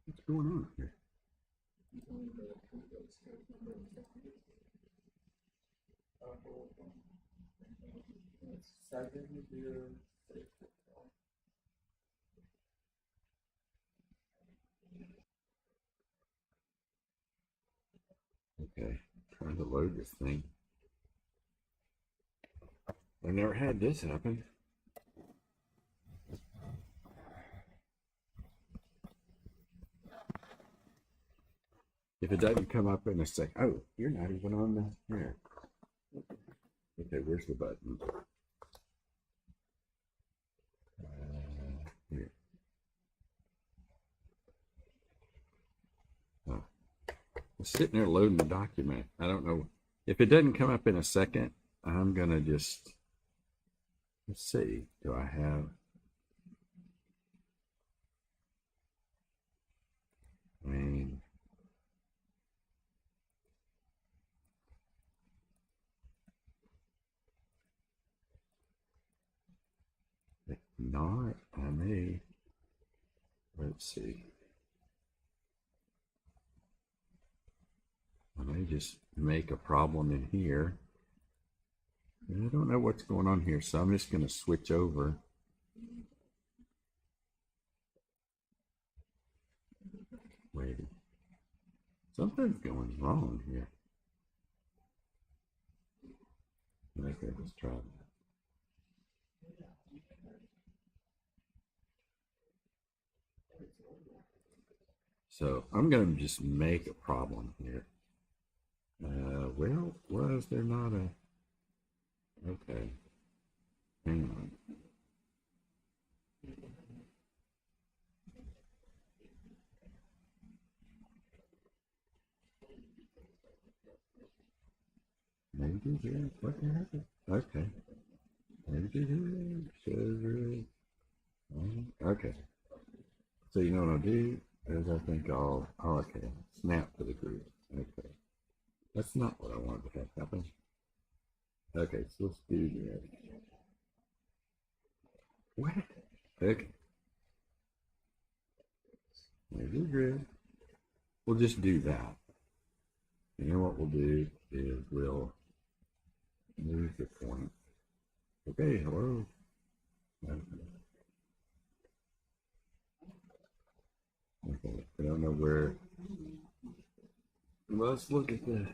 What's going on here? Okay, trying to load this thing. I've never had this happen. If it doesn't come up in a sec, oh, you're not even on the here. Okay, where's the button? Here. Oh, it's sitting there loading the document. I don't know if it doesn't come up in a second. I'm gonna just let's see. Do I have? I mean, if not, I may. Let's see. I may just make a problem in here. I don't know what's going on here, so I'm just going to switch over. Wait, something's going wrong here. Okay, let's try that. So I'm going to just make a problem here. Well, was there not a? Okay, hang on. Maybe here. What happened? Okay. Maybe here. Sugar. Okay. So you know what I'll do is I think I'll okay, snap to the group. Okay. That's not what I wanted to have happen. Okay, so let's do this. What? Okay. Maybe good. We'll just do that. And then what we'll do is we'll move the point. Okay, hello. Okay, I don't know where. Let's look at the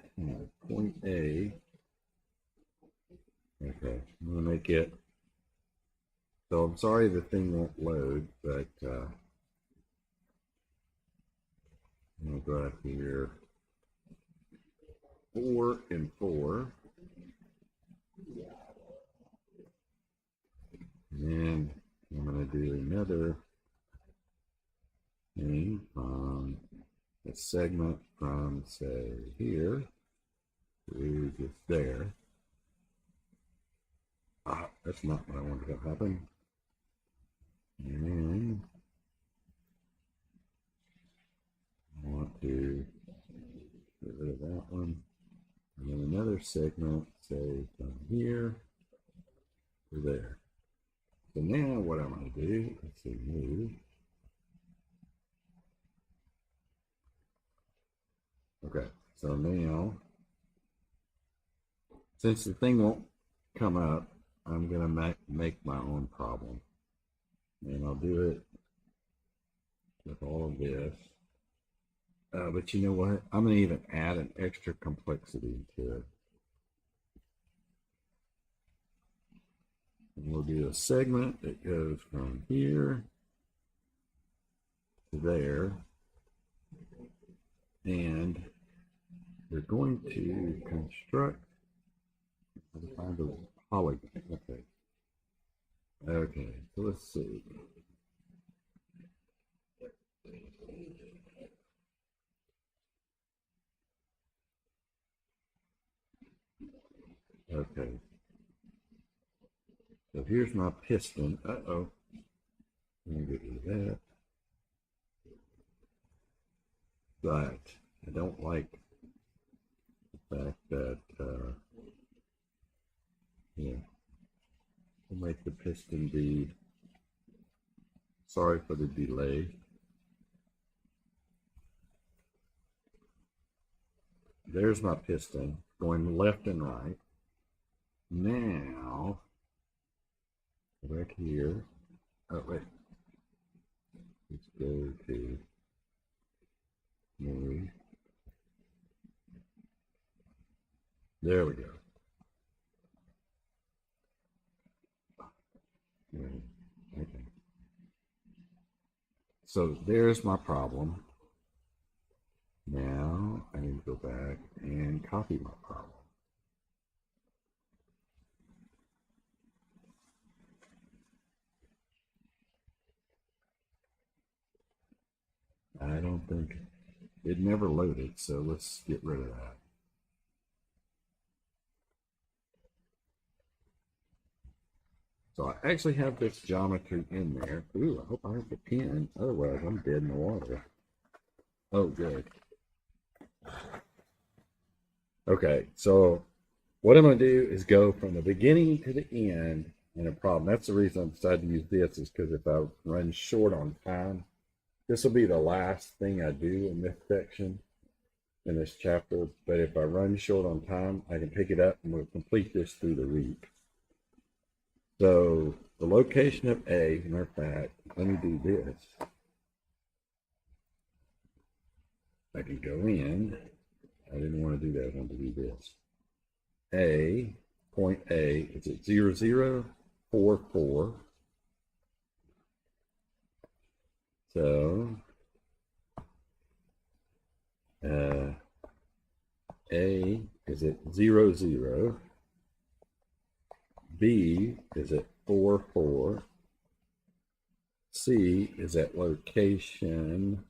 point A. Okay, I'm gonna make it. So I'm sorry the thing won't load, but I'm gonna go up here. 4 and 4. And I'm gonna do another thing from a segment from say here to just there. That's not what I wanted to happen. And I want to get rid of that one. And then another segment, say from here to there. So now what I'm going to do, let's see, move. Okay, so now, since the thing won't come up, I'm going to make my own problem. And I'll do it with all of this. But you know what? I'm going to even add an extra complexity to it. And we'll do a segment that goes from here to there. And we're going to construct, find the polygon. Okay. Okay, so let's see. Okay. So here's my piston. Uh-oh. Let me get rid of that. But I don't like the fact that, yeah, we'll make the piston be, sorry for the delay. There's my piston going left and right. Now, back here. Oh, wait. Let's go to move. There we go. Okay. So there's my problem. Now I need to go back and copy my problem. I don't think it never loaded, so let's get rid of that. So I actually have this geometry in there. Ooh, I hope I have the pen. Otherwise, I'm dead in the water. Oh, good. Okay, so what I'm going to do is go from the beginning to the end in a problem. That's the reason I decided to use this, is because if I run short on time, this will be the last thing I do in this section, in this chapter. But if I run short on time, I can pick it up and we'll complete this through the week. So the location of A, matter of fact, let me do this. I can go in. I didn't want to do that. I wanted to do this. A, point A is at 0, 0, 4, 4. So A is at 0, 0. B is at 4, 4. C is at location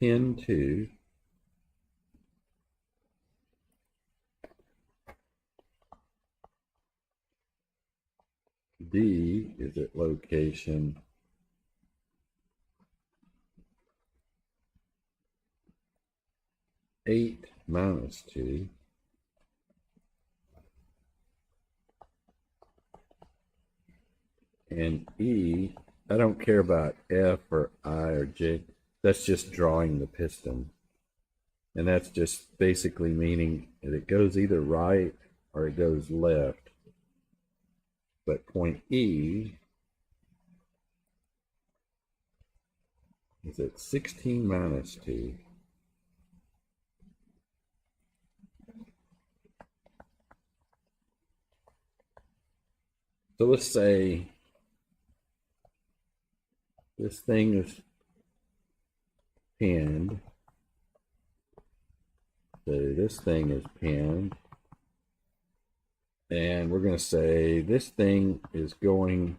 10, 2. D is at location 8, minus 2. And E, I don't care about F or I or J. That's just drawing the piston. And that's just basically meaning that it goes either right or it goes left. But point E is at 16, minus 2. So let's say this thing is pinned. So this thing is pinned. And we're going to say this thing is going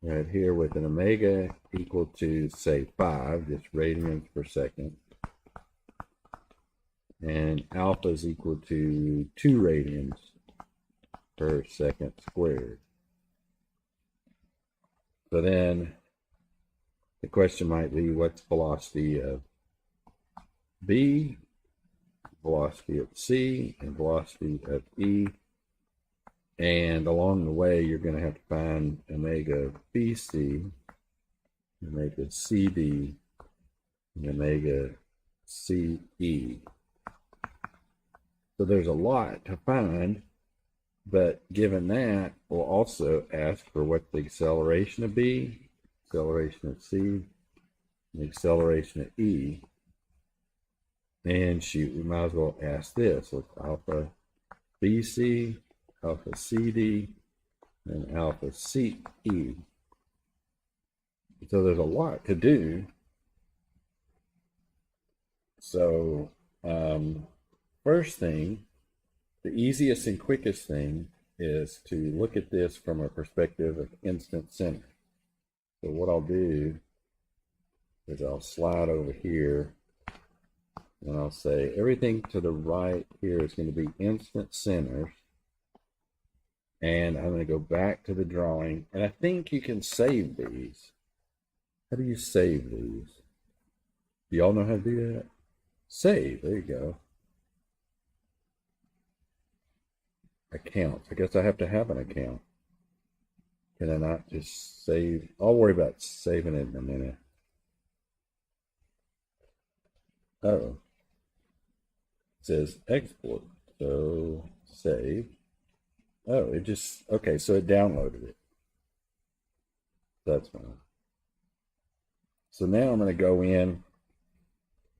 right here with an omega equal to, say, 5, just radians per second. And alpha is equal to 2 radians per second squared. So then the question might be, what's velocity of B, velocity of C, and velocity of E? And along the way, you're going to have to find omega BC, omega CB, and omega CE. So there's a lot to find, But given that, we'll also ask for what the acceleration of B, acceleration of C, and the acceleration of E. And shoot, we might as well ask this. What's alpha BC, alpha CD, and alpha CE. So there's a lot to do. So first thing, the easiest and quickest thing is to look at this from a perspective of instant center. So what I'll do is I'll slide over here and I'll say everything to the right here is going to be instant centers. And I'm going to go back to the drawing, and I think you can save these. How do you save these? Do y'all know how to do that? Save, there you go. Accounts. I guess I have to have an account. Can I not just save? I'll worry about saving it in a minute. Oh. It says export. So save. Oh, it just, okay, so it downloaded it. That's fine. So now I'm going to go in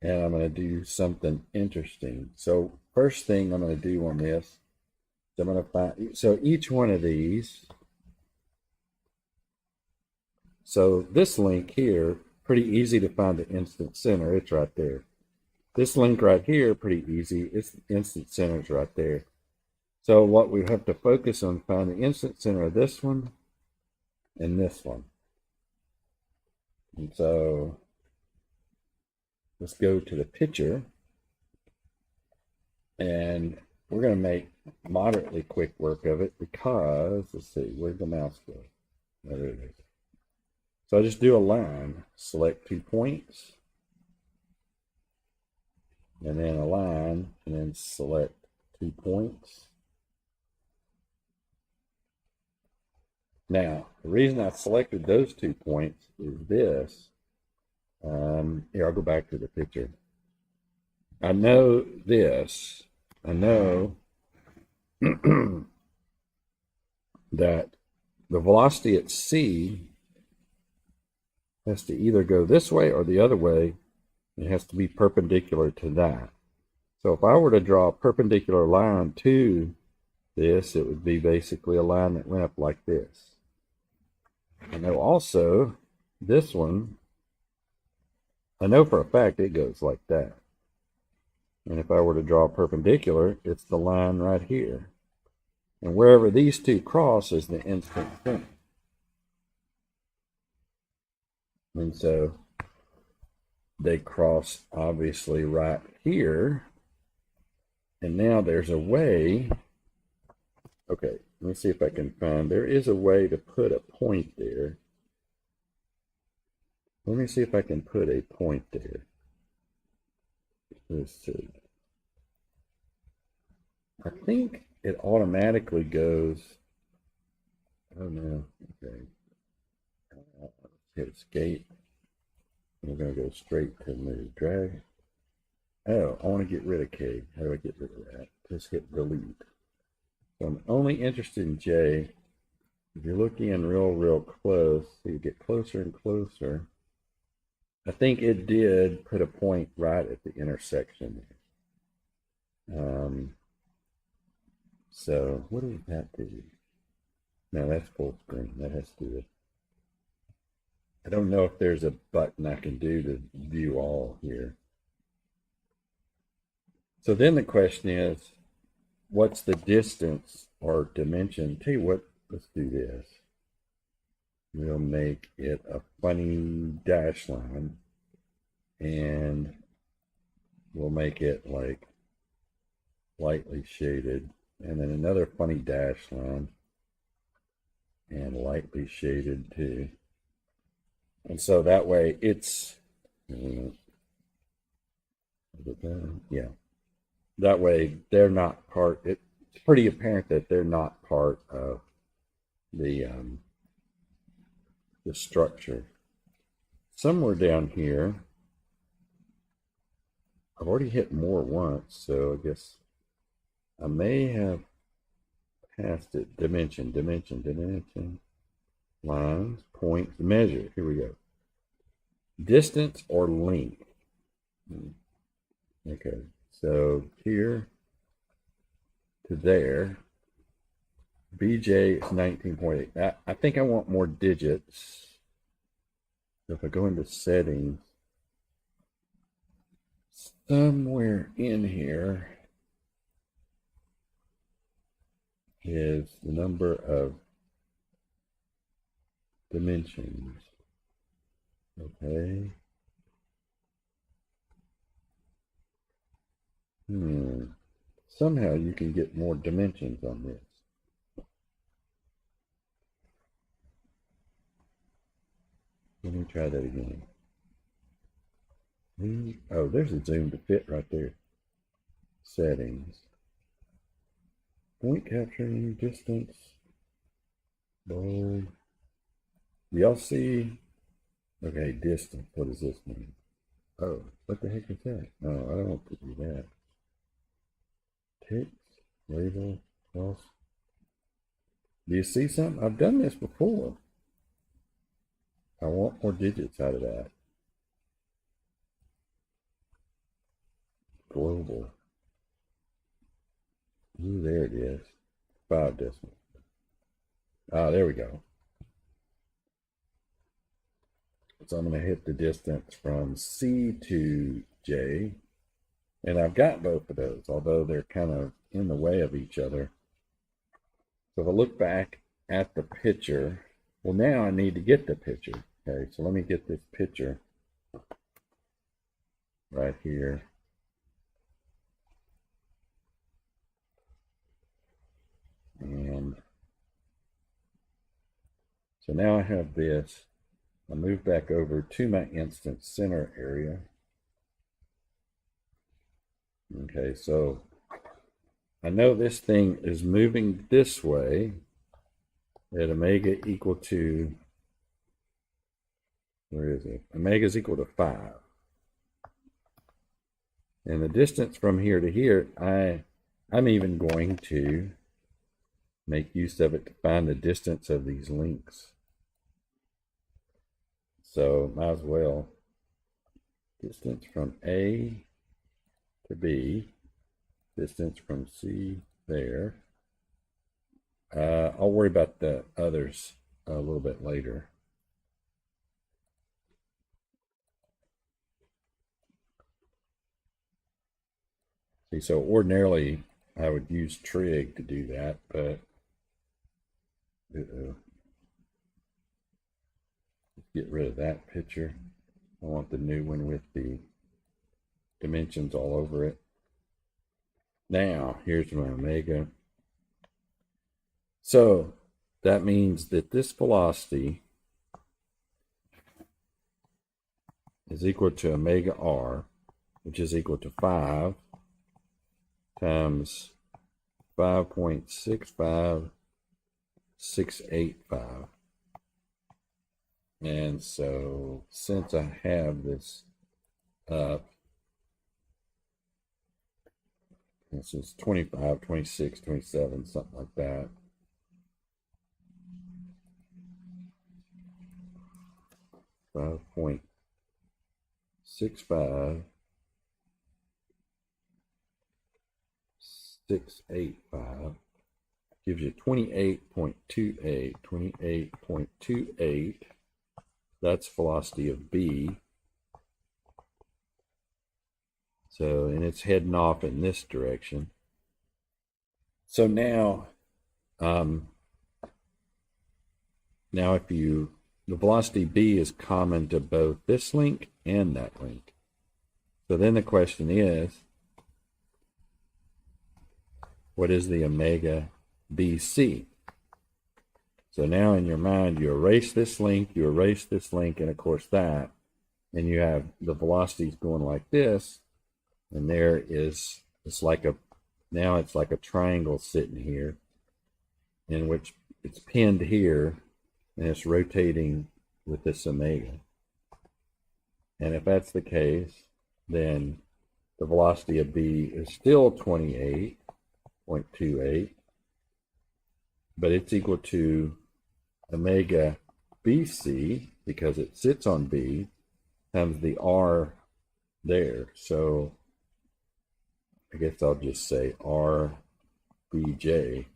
and I'm going to do something interesting. So first thing I'm going to do on this is I'm going to find, so each one of these, so this link here, pretty easy to find the instant center. It's right there. This link right here, pretty easy. It's the instant center's right there. So what we have to focus on, find the instant center of this one and this one. And so let's go to the picture, and we're going to make moderately quick work of it because, let's see, where'd the mouse go? There it is. So I just do a line, select 2 points, and then a line, and then select 2 points. Now, the reason I selected those 2 points is this. Here, I'll go back to the picture. I know this. I know that the velocity at C has to either go this way or the other way. It has to be perpendicular to that. So if I were to draw a perpendicular line to this, it would be basically a line that went up like this. I know also this one, I know for a fact it goes like that. And if I were to draw perpendicular, it's the line right here. And wherever these two cross is the instant center. And so they cross obviously right here. And now there's a way. Okay, let me see if I can find, there is a way to put a point there. Let me see if I can put a point there. Let's see. I think it automatically goes, oh no, okay. Hit escape. We're going to go straight to move. Drag. Oh, I want to get rid of K. How do I get rid of that? Just hit delete. So I'm only interested in J. If you're looking real close, so you get closer and closer. I think it did put a point right at the intersection there. So what does that do? No, that's full screen. That has to do it. I don't know if there's a button I can do to view all here. So then the question is, what's the distance or dimension? Tell you what, let's do this. We'll make it a funny dash line, and we'll make it like lightly shaded, and then another funny dash line and lightly shaded too. And so that way it's, yeah, that way they're not part, it's pretty apparent that they're not part of the structure. Somewhere down here, I've already hit more once, so I guess I may have past it. Dimension, dimension, dimension. Lines, points, measure. Here we go. Distance or length. Okay, so here to there. BJ is 19.8. I think I want more digits. So if I go into settings, somewhere in here is the number of dimensions. Okay. Somehow you can get more dimensions on this. Let me try that again. Oh, there's a zoom to fit right there. Settings. Point capturing, distance, bold. Y'all see? Okay, distance. What does this mean? Oh, what the heck is that? Oh, I don't want to do that. Text, label, cross. Do you see something? I've done this before. I want more digits out of that. Global. Ooh, there it is. 5 decimals. Ah, there we go. So I'm going to hit the distance from C to J. And I've got both of those, although they're kind of in the way of each other. So if I look back at the picture, well, now I need to get the picture. Okay, so let me get this picture right here. And so now I have this. I'll move back over to my instance center area. Okay, so I know this thing is moving this way at omega equal to, where is it? Omega is equal to 5. And the distance from here to here, I'm even going to make use of it to find the distance of these links. So might as well, distance from A to B, distance from C there. I'll worry about the others a little bit later. See, so ordinarily I would use trig to do that, but let's get rid of that picture. I want the new one with the dimensions all over it. Now, here's my omega. So that means that this velocity is equal to omega r, which is equal to 5 times 5.65685. And so since I have this up, this is 25, 26, 27, something like that. $5.65 685 gives you 28.28. 28.28. That's velocity of B. So, and it's heading off in this direction. So now, if the velocity B is common to both this link and that link. So then the question is, what is the omega BC? So now in your mind, you erase this link, and of course that, and you have the velocities going like this, and there is, now it's like a triangle sitting here, in which it's pinned here, and it's rotating with this omega. And if that's the case, then the velocity of B is still 28.28. but it's equal to omega BC because it sits on B times the R there. So I guess I'll just say RBJ.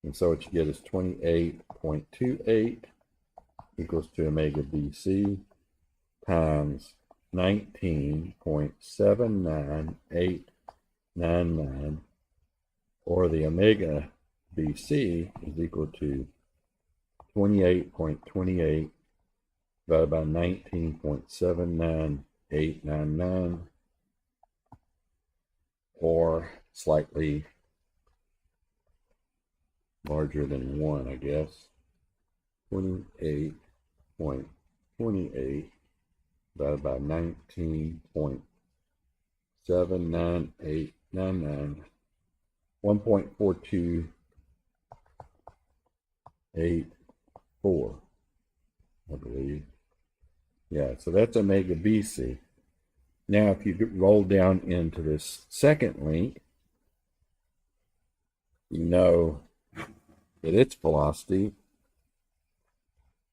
And so what you get is 28.28 equals to omega BC times 19.79899, or the omega BC is equal to 28.28 divided by 19.79899, or slightly larger than 1, I guess. 28.28 divided by 19.79899, 1.4284, I believe. Yeah, so that's omega BC. Now, if you roll down into this second link, you know that its velocity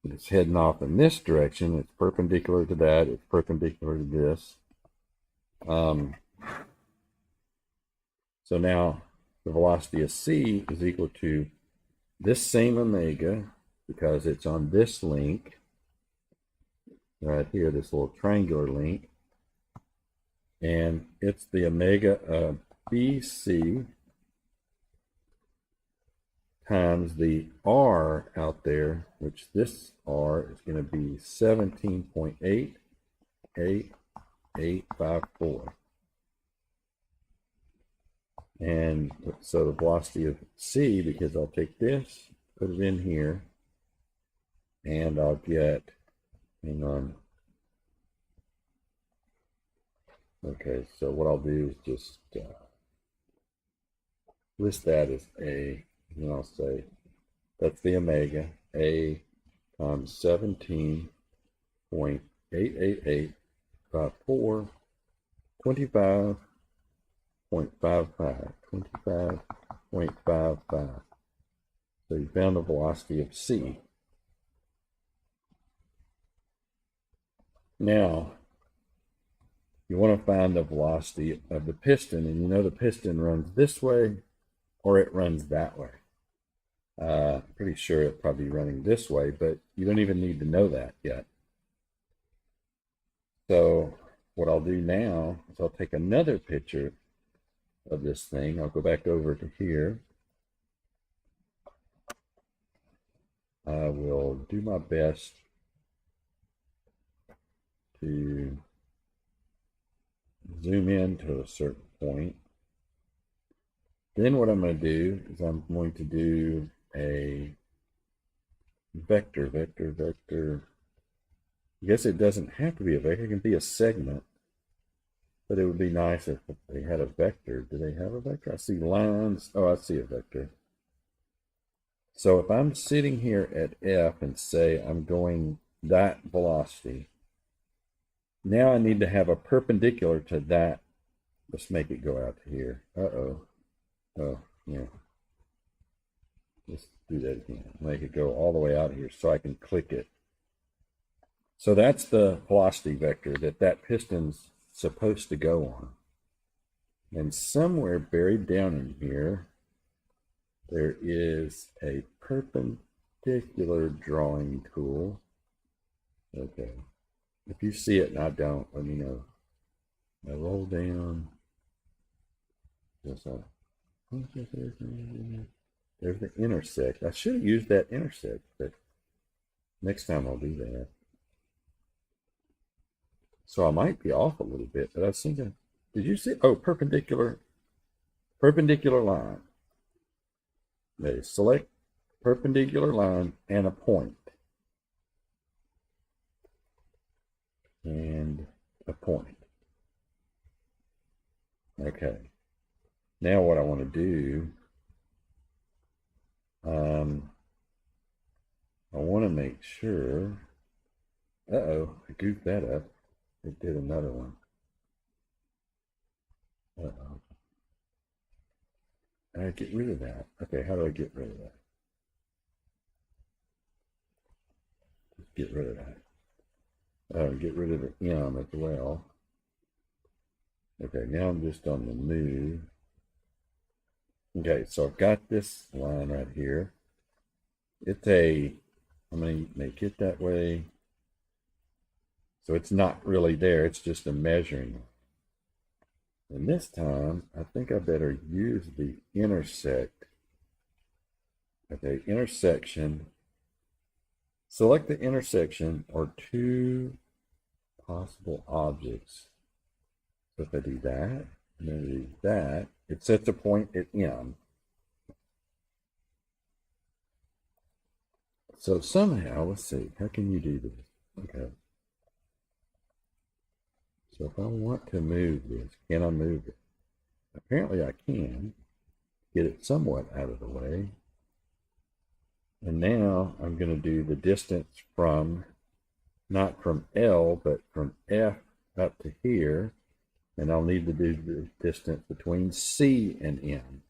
is heading off in this direction. It's perpendicular to that. It's perpendicular to this. So now the velocity of C is equal to this same omega, because it's on this link right here, this little triangular link, and it's the omega of BC times the R out there, which this R is going to be 17.88854. And so the velocity of C, because I'll take this, put it in here, and I'll get, hang on. Okay, so what I'll do is just list that as A, and I'll say that's the omega, A times 17.88854, 25.55. So you found the velocity of C. Now, you want to find the velocity of the piston, and you know the piston runs this way or it runs that way. Pretty sure it'll probably be running this way, but you don't even need to know that yet. So what I'll do now is I'll take another picture of this thing. I'll go back over to here. I will do my best to zoom in to a certain point. Then what I'm going to do is I'm going to do a vector. I guess it doesn't have to be a vector. It can be a segment. But it would be nice if they had a vector. Do they have a vector? I see lines. Oh, I see a vector. So if I'm sitting here at F and say I'm going that velocity, now I need to have a perpendicular to that. Let's make it go out to here. Oh, yeah. Let's do that again. Make it go all the way out here so I can click it. So that's the velocity vector that piston's supposed to go on. And somewhere buried down in here, there is a perpendicular drawing tool. Okay. If you see it and I don't, let me know. I roll down. There's the intersect. I should have used that intersect, but next time I'll do that. So I might be off a little bit, but I was thinking, did you see? Oh, perpendicular line. Okay, select perpendicular line and a point. And a point. Okay. Now what I want to do, I want to make sure, I goofed that up. It did another one. get rid of that. Okay, how do I get rid of that? Get rid of that. Get rid of the M as well. Okay, now I'm just on the move. Okay, so I've got this line right here. I'm going to make it that way. So it's not really there, it's just a measuring. And this time, I think I better use the intersect. Okay, intersection. Select the intersection or two possible objects. So if I do that, and then do that, it sets a point at M. So somehow, let's see, how can you do this? Okay. So if I want to move this, can I move it? Apparently I can get it somewhat out of the way. And now I'm going to do the distance from, not from L, but from F up to here. And I'll need to do the distance between C and M.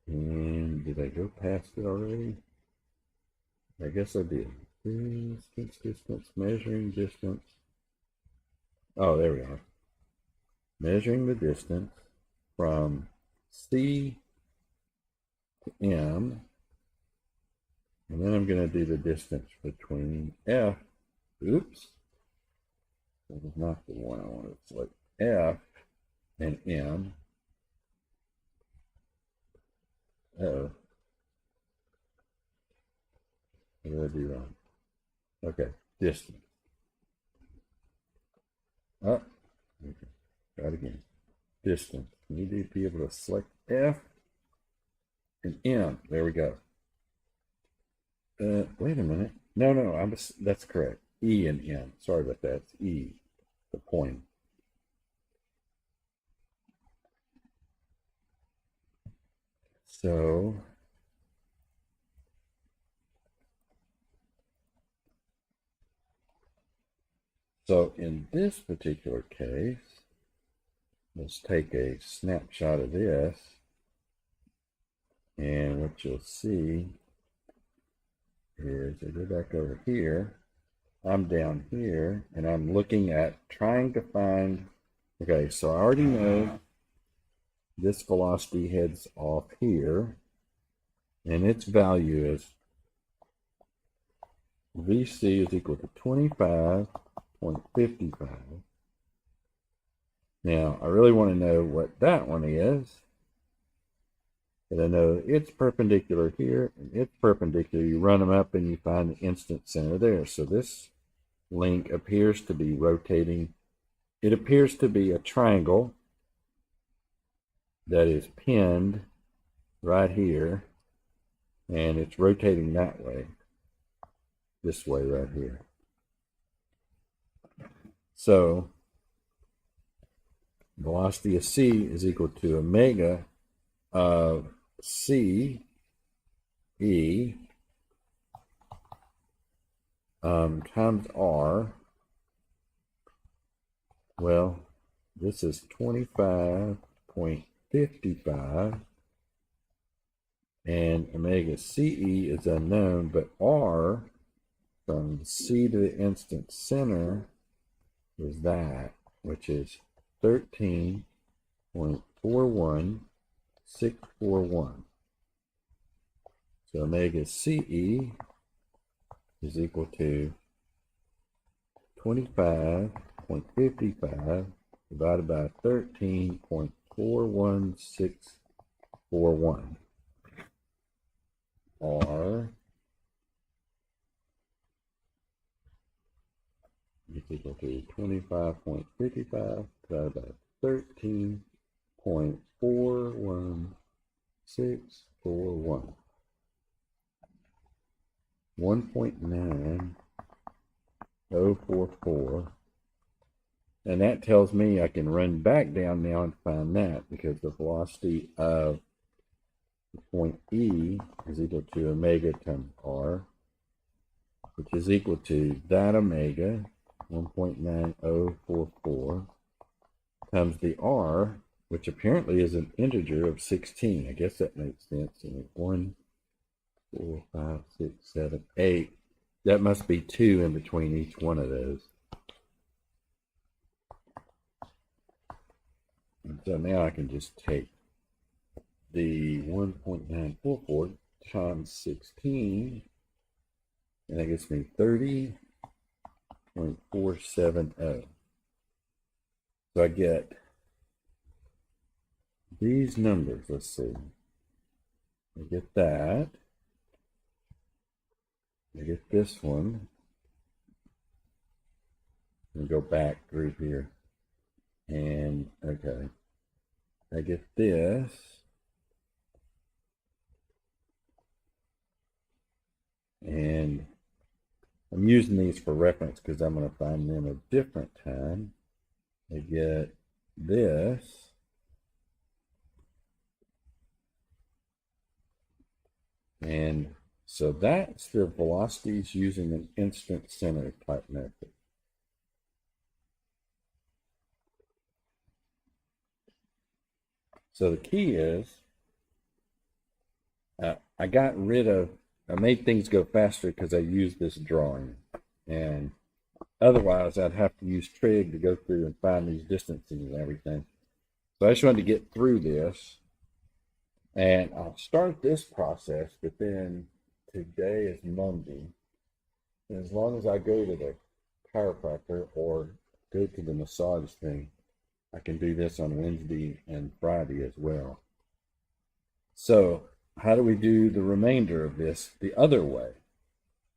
And did I go past it already? I guess I did. Distance, measuring distance. Oh, there we are. Measuring the distance from C to M. And then I'm going to do the distance between F. Oops. That was not the one I wanted to select. F and M. Uh-oh. What did I do wrong? Okay, distance. Oh, okay. Try it again. Distance. You need to be able to select F and M. There we go. Wait a minute. No, that's correct. E and M. Sorry about that. It's E, the point. So in this particular case, let's take a snapshot of this. And what you'll see is I go back over here. I'm down here and I'm looking at trying to find, okay, so I already know this velocity heads off here and its value is VC is equal to 25.55. Now, I really want to know what that one is. And I know it's perpendicular here and it's perpendicular. You run them up and you find the instant center there. So this link appears to be rotating. It appears to be a triangle that is pinned right here. And it's rotating that way. This way right here. So velocity of C is equal to omega of C E times R. Well, this is 25.55 and omega CE is unknown, but R from C to the instant center is that, which is 13.41641. So omega CE is equal to 25.55 divided by 13.41641. R is equal to 25.55 divided by 13.41641. 1.9044. And that tells me I can run back down now and find that, because the velocity of the point E is equal to omega times R, which is equal to that omega 1.9044 times the r, which apparently is an integer of 16. I guess that makes sense. And 1, 4, 5, 6, 7, 8. That must be 2 in between each one of those. And so now I can just take the 1.944 times 16, and that gives me 30.470. So I get these numbers. Let's see. I get that. I get this one. And go back through here. And okay. I get this. And I'm using these for reference because I'm going to find them a different time. I get this. And so that's the velocities using an instant center type method. So the key is, I made things go faster because I used this drawing. And otherwise, I'd have to use trig to go through and find these distances and everything. So I just wanted to get through this. And I'll start this process, but then today is Monday. And as long as I go to the chiropractor or go to the massage thing, I can do this on Wednesday and Friday as well. So how do we do the remainder of this the other way?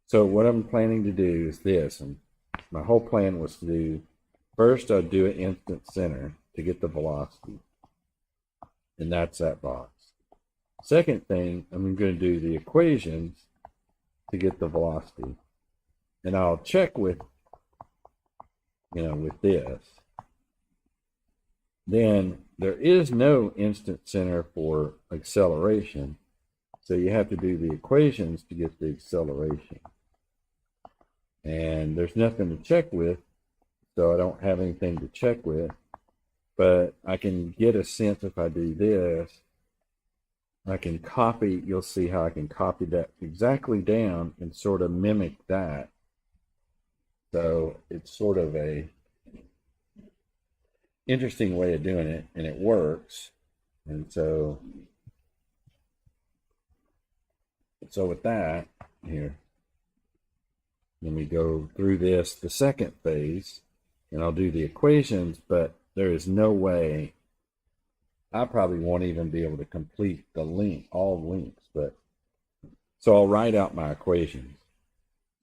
So what I'm planning to do is this, and my whole plan was to do, first I'll do an instant center to get the velocity, and that's that box. Second thing, I'm going to do the equations to get the velocity, and I'll check with this. Then there is no instant center for acceleration, so you have to do the equations to get the acceleration. And there's nothing to check with, so I don't have anything to check with, but I can get a sense if I do this, I can copy, you'll see how I can copy that exactly down and sort of mimic that. So it's sort of a interesting way of doing it, and it works. And so with that here, let me go through this, the second phase, and I'll do the equations, but there is no way, I probably won't even be able to complete the link, all links, but so I'll write out my equations.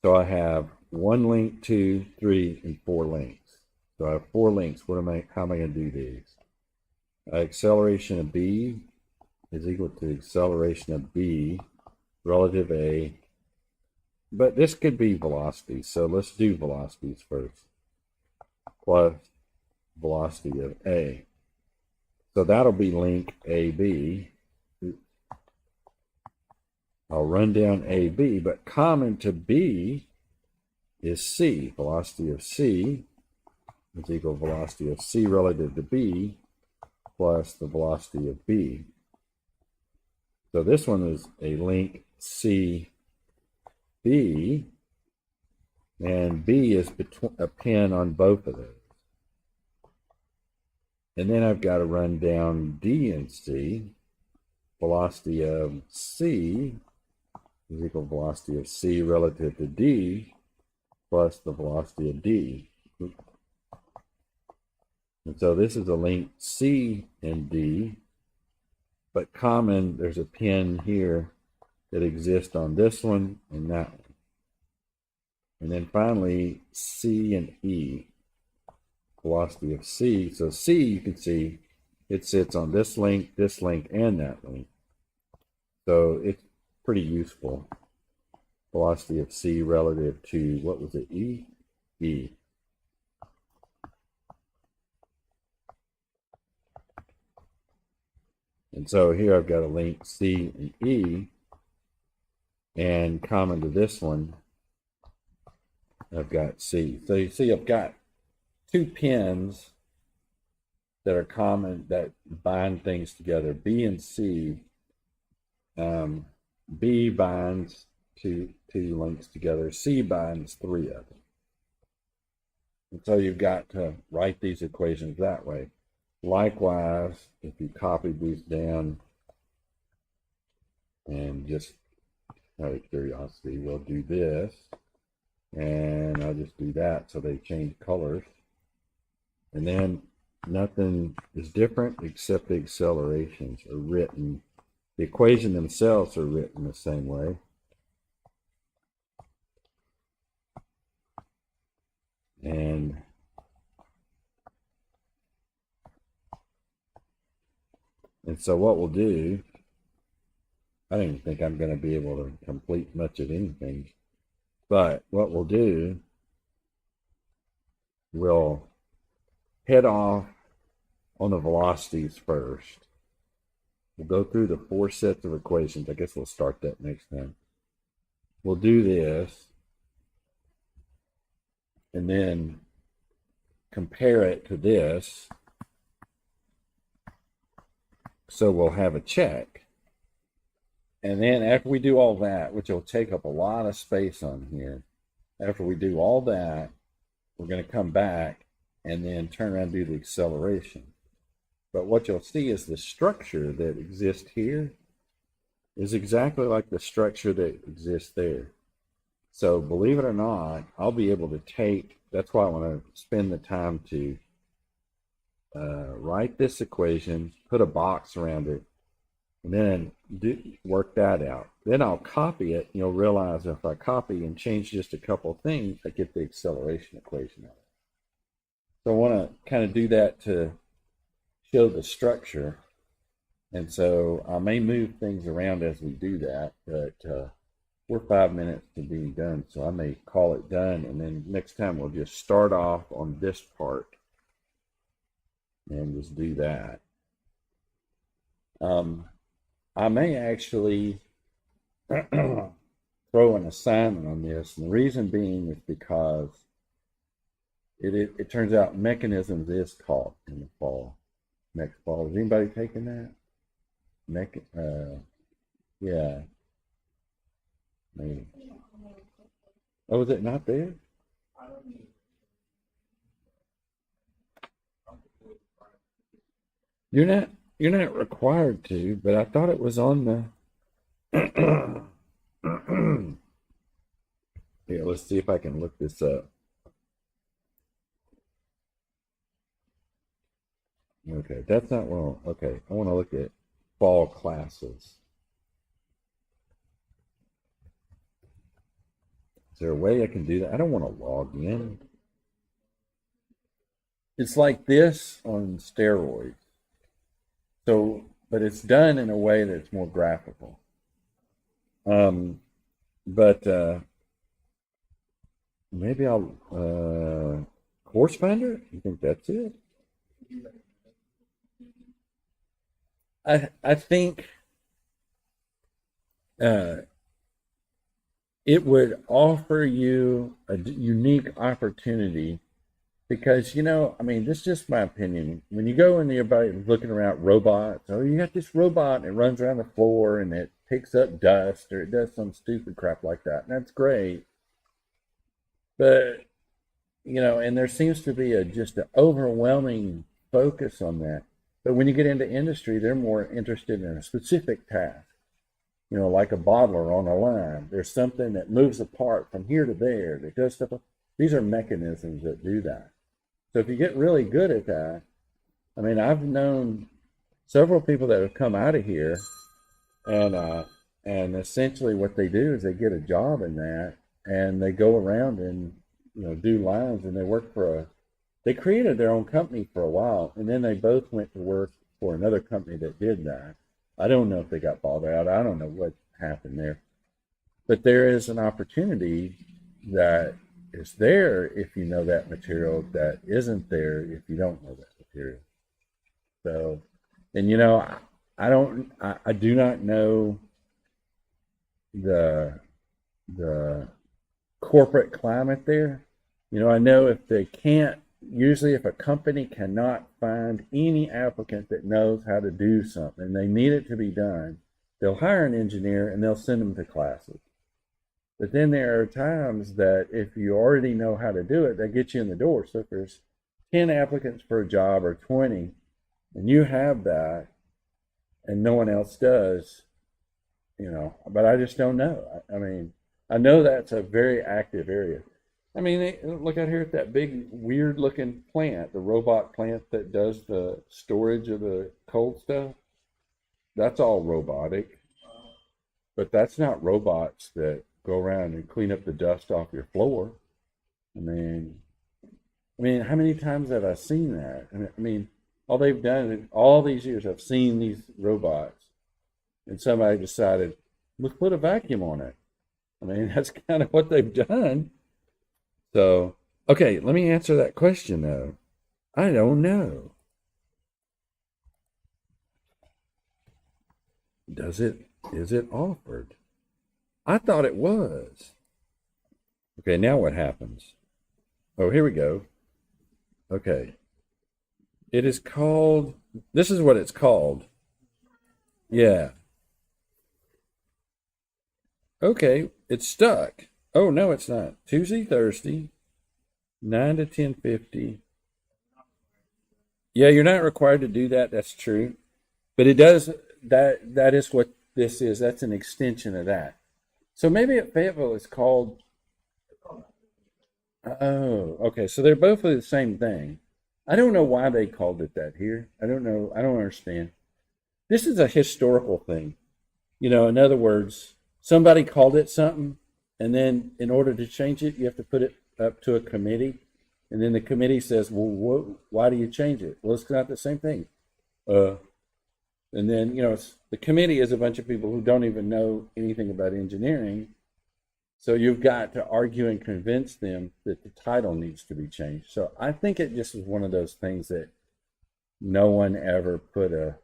So I have 1 link, 2, 3, and 4 links. So I have 4 links. How am I going to do these? Acceleration of B is equal to acceleration of B relative A, but this could be velocity. So let's do velocities first. Plus velocity of A. So that'll be link AB. I'll run down AB, but common to B is C. Velocity of C is equal to velocity of C relative to B plus the velocity of B. So this one is a link CB, and B is a pin on both of those. And then I've got to run down D and C. Velocity of C is equal to velocity of C relative to D plus the velocity of D. And so this is a link C and D, but common, there's a pin here that exists on this one and that one. And then finally, C and E. Velocity of C. So C, you can see it sits on this link, and that link. So it's pretty useful. Velocity of C relative to, what was it, E? E. And so here I've got a link C and E, and common to this one, I've got C. So you see I've got two pins that are common that bind things together, B and C. B binds two links together, C binds three of them. And so you've got to write these equations that way. Likewise, if you copy these down and just out of curiosity, we'll do this, and I'll just do that so they change colors. And then nothing is different except the accelerations are written. The equation themselves are written the same way. And so what we'll do, I don't even think I'm going to be able to complete much of anything. But what we'll do, we'll head off on the velocities first. We'll go through the 4 sets of equations. I guess we'll start that next time. We'll do this and then compare it to this. So we'll have a check. And then after we do all that, which will take up a lot of space on here, after we do all that, we're going to come back and then turn around and do the acceleration. But what you'll see is the structure that exists here is exactly like the structure that exists there. So believe it or not, I'll be able to take, that's why I want to spend the time to write this equation, put a box around it, and then work that out. Then I'll copy it. You'll realize if I copy and change just a couple of things, I get the acceleration equation out of it. So I want to kind of do that to show the structure. And so I may move things around as we do that, but we're 5 minutes to being done. So I may call it done. And then next time we'll just start off on this part and just do that. I may actually throw an assignment on this, and the reason being is because it turns out mechanisms is taught in the fall, next fall. Is anybody taking that? Yeah. Maybe. Oh, is it not there? You're not required to, but I thought it was on the yeah, let's see if I can look this up. Okay, that's not wrong. Okay, I want to look at fall classes. Is there a way I can do that? I don't want to log in. It's like this on steroids. So, but it's done in a way that's more graphical. But maybe I'll course finder. You think that's it? I think uh, it would offer you a unique opportunity because, I mean, this is just my opinion. When you go and everybody looking around robots, oh, you got this robot and it runs around the floor and it picks up dust or it does some stupid crap like that. And that's great. But, and there seems to be just an overwhelming focus on that. But when you get into industry, they're more interested in a specific task. Like a bottler on a line. There's something that moves a part from here to there that does stuff. These are mechanisms that do that. So if you get really good at that, I mean, I've known several people that have come out of here, and essentially what they do is they get a job in that, and they go around and do lines, and they work they created their own company for a while, and then they both went to work for another company that did that. I don't know if they got bought out. I don't know what happened there. But there is an opportunity that is there if you know that material that isn't there if you don't know that material. So, and I do not know the corporate climate there. I know if they can't, usually if a company cannot find any applicant that knows how to do something, they need it to be done, they'll hire an engineer and they'll send them to classes. But then there are times that if you already know how to do it, that gets you in the door. So if there's 10 applicants for a job or 20, and you have that, and no one else does, but I just don't know. I mean, I know that's a very active area. I mean, look out here at that big, weird looking plant, the robot plant that does the storage of the cold stuff. That's all robotic, but that's not robots that go around and clean up the dust off your floor. I mean, how many times have I seen that? I mean, all they've done in all these years, I've seen these robots, and somebody decided, let's put a vacuum on it. I mean, that's kind of what they've done. So, okay, let me answer that question though. I don't know. Is it offered? I thought it was. Okay, now what happens? Oh, here we go. Okay. It is called, this is what it's called. Yeah. Okay, it's stuck. Oh, no, it's not. Tuesday, Thursday, 9 to 10:50. Yeah, you're not required to do that. That's true. But it does, that is what this is. That's an extension of that. So maybe at Fayetteville it's called, oh, okay. So they're both the same thing. I don't know why they called it that here. I don't know. I don't understand. This is a historical thing. In other words, somebody called it something, and then in order to change it, you have to put it up to a committee, and then the committee says, "Well, why do you change it?" Well, it's not the same thing. Uh, and then the committee is a bunch of people who don't even know anything about engineering, so you've got to argue and convince them that the title needs to be changed. So I think it just was one of those things that no one ever put a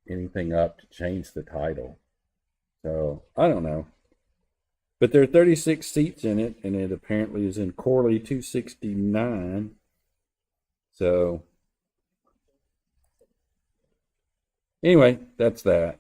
anything up to change the title. So I don't know. But there are 36 seats in it, and it apparently is in Corley 269. So anyway, that's that.